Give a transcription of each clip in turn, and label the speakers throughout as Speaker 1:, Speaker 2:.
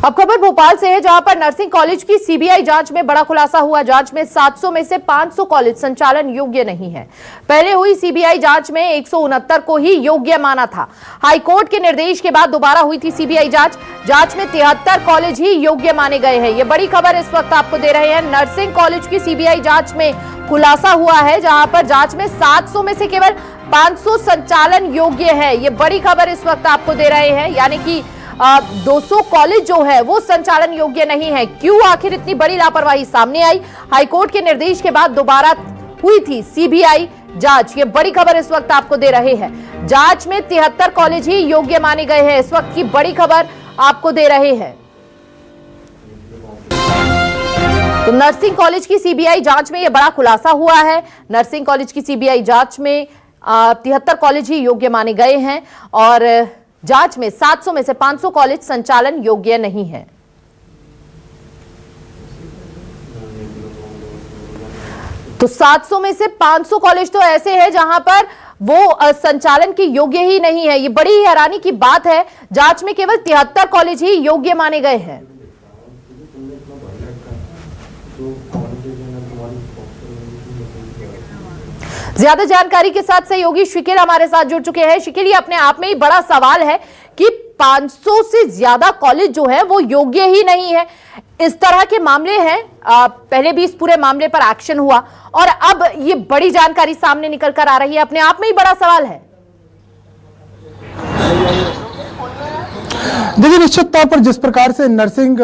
Speaker 1: अब खबर भोपाल से है, जहां पर नर्सिंग कॉलेज की सीबीआई जांच में बड़ा खुलासा हुआ। जांच में 700 में से 500 कॉलेज संचालन योग्य नहीं है। पहले हुई सीबीआई जांच में 169 को ही योग्य माना था। हाईकोर्ट के निर्देश के बाद दोबारा हुई थी सीबीआई जांच में 73 कॉलेज ही योग्य माने गए हैं। ये बड़ी खबर इस वक्त आपको दे रहे हैं। नर्सिंग कॉलेज की सीबीआई जांच में खुलासा हुआ है, जहां पर जांच में 700 में से केवल 500 संचालन योग्य है। ये बड़ी खबर इस वक्त आपको दे रहे हैं, यानी कि 200 कॉलेज जो है वो संचालन योग्य नहीं है। क्यों आखिर इतनी बड़ी लापरवाही सामने आई? हाईकोर्ट के निर्देश के बाद दोबारा हुई थी सीबीआई जांच। ये बड़ी खबर इस वक्त आपको दे रहे हैं। जांच में 73 कॉलेज ही योग्य माने गए हैं। इस वक्त की बड़ी खबर आपको दे रहे हैं। तो नर्सिंग कॉलेज की सीबीआई जांच में यह बड़ा खुलासा हुआ है। नर्सिंग कॉलेज की सीबीआई जांच में 73 कॉलेज ही योग्य माने गए हैं और जांच में 700 में से 500 कॉलेज संचालन योग्य नहीं है। तो 700 में से 500 कॉलेज तो ऐसे हैं जहां पर वो संचालन के योग्य ही नहीं है। ये बड़ी ही हैरानी की बात है। जांच में केवल 73 कॉलेज ही योग्य माने गए हैं। ज्यादा जानकारी के साथ सहयोगी शिकिल हमारे साथ जुड़ चुके हैं। शिकिल, ये अपने आप में ही बड़ा सवाल है कि 500 से ज्यादा कॉलेज जो है वो योग्य ही नहीं है। इस तरह के मामले हैं, पहले भी इस पूरे मामले पर एक्शन हुआ और अब ये बड़ी जानकारी सामने निकल कर आ रही है। अपने आप में ही बड़ा सवाल है।
Speaker 2: देखिए, निश्चित तौर पर जिस प्रकार से नर्सिंग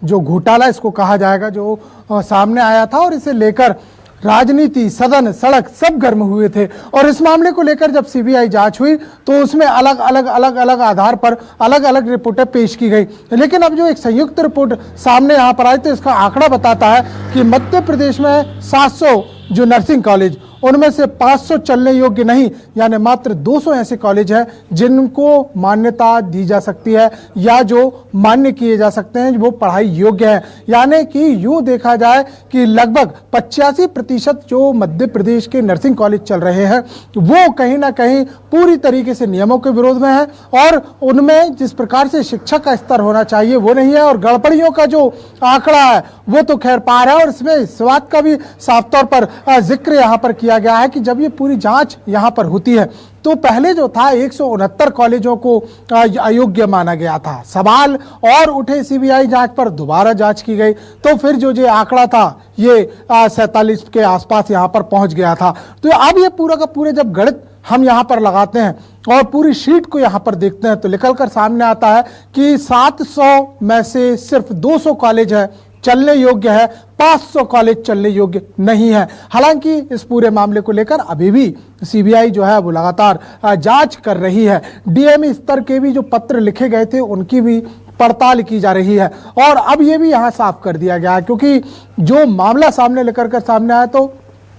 Speaker 2: जो घोटाला इसको कहा जाएगा, जो सामने आया था और इसे लेकर राजनीति, सदन, सड़क सब गर्म हुए थे और इस मामले को लेकर जब सीबीआई जांच हुई तो उसमें अलग अलग आधार पर अलग अलग रिपोर्टें पेश की गई। लेकिन अब जो एक संयुक्त रिपोर्ट सामने यहाँ पर आई तो इसका आंकड़ा बताता है कि मध्य प्रदेश में 700 जो नर्सिंग कॉलेज, उनमें से 500 चलने योग्य नहीं, यानी मात्र 200 ऐसे कॉलेज हैं जिनको मान्यता दी जा सकती है या जो मान्य किए जा सकते हैं, वो पढ़ाई योग्य है। यानी कि यूं देखा जाए कि लगभग 85% जो मध्य प्रदेश के नर्सिंग कॉलेज चल रहे हैं वो कहीं ना कहीं पूरी तरीके से नियमों के विरोध में है और उनमें जिस प्रकार से शिक्षा का स्तर होना चाहिए वो नहीं है और गड़बड़ियों का जो आंकड़ा है वो तो खैर पार है। और इसमें इस बात का भी साफ तौर पर जिक्र यहाँ पर किया गया है कि जब ये पूरी जांच यहाँ पर होती है तो पहले जो था 169 कॉलेजों को अयोग्य माना गया था। सवाल और उठे सीबीआई जांच पर, दोबारा जांच की गई तो फिर जो आंकड़ा था ये 47 के आसपास यहाँ पर पहुंच गया था। तो अब ये पूरा का पूरे जब गणित हम यहाँ पर लगाते हैं और पूरी शीट को यहाँ पर देखते हैं तो निकलकर सामने आता है कि 700 में से सिर्फ 200 कॉलेज है चलने योग्य है, 500 कॉलेज चलने योग्य नहीं है। हालांकि इस पूरे मामले को लेकर अभी भी सीबीआई जो है वो लगातार जांच कर रही है। डीएम स्तर के भी जो पत्र लिखे गए थे उनकी भी पड़ताल की जा रही है और अब ये भी यहाँ साफ कर दिया गया है क्योंकि जो मामला सामने लेकर सामने आया तो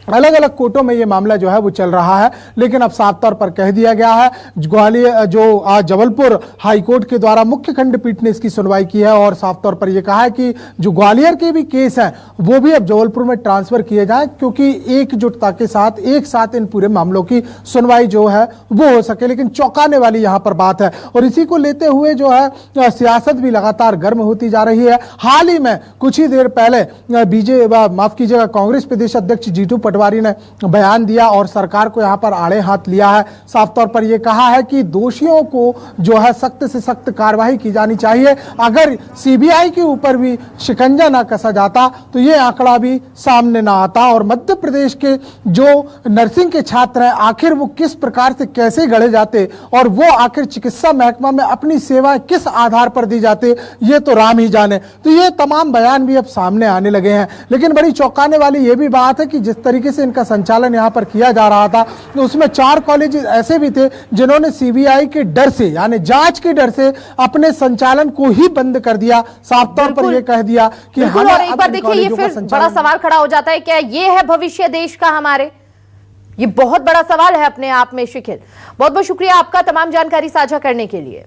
Speaker 2: अलग अलग कोर्टों में ये मामला जो है वो चल रहा है। लेकिन अब साफ तौर पर कह दिया गया है, ग्वालियर जो आज जबलपुर हाईकोर्ट के द्वारा मुख्य खंडपीठ ने इसकी सुनवाई की है और साफ तौर पर यह कहा है कि जो ग्वालियर के भी केस हैं वो भी अब जबलपुर में ट्रांसफर किए जाएं क्योंकि एकजुटता के साथ एक साथ इन पूरे मामलों की सुनवाई जो है वो हो सके। लेकिन चौंकाने वाली यहाँ पर बात है और इसी को लेते हुए जो है सियासत भी लगातार गर्म होती जा रही है। हाल ही में कुछ ही देर पहले माफ कीजिएगा कांग्रेस प्रदेश अध्यक्ष जीतू पटवारी ने बयान दिया और सरकार को यहां पर आड़े हाथ लिया है। साफ तौर पर यह कहा है कि दोषियों को जो है सख्त से सख्त कार्रवाई की जानी चाहिए। अगर सीबीआई के ऊपर भी शिकंजा ना कसा जाता तो यह आंकड़ा भी सामने ना आता और मध्य प्रदेश के जो नर्सिंग के छात्र हैं आखिर वो किस प्रकार से कैसे गढ़े जाते और वो आखिर चिकित्सा महकमा में अपनी सेवाएं किस आधार पर दी जाती ये तो राम ही जाने। तो ये तमाम बयान भी अब सामने आने लगे हैं। लेकिन बड़ी चौंकाने वाली ये भी बात है कि जिस तरीके से का संचालन यहां पर किया जा रहा था उसमें 4 कॉलेज ऐसे भी थे जिन्होंने सीबीआई के डर से यानी जांच के डर से अपने संचालन को ही बंद कर दिया। साफ तौर पर यह कह दिया कि
Speaker 1: हमें और एक बार देखिए ये फिर बड़ा सवाल खड़ा हो जाता है, क्या ये है भविष्य देश का हमारे? ये बहुत बड़ा सवाल है अपने आप में। शिकिल, बहुत बहुत शुक्रिया आपका तमाम जानकारी साझा करने के लिए।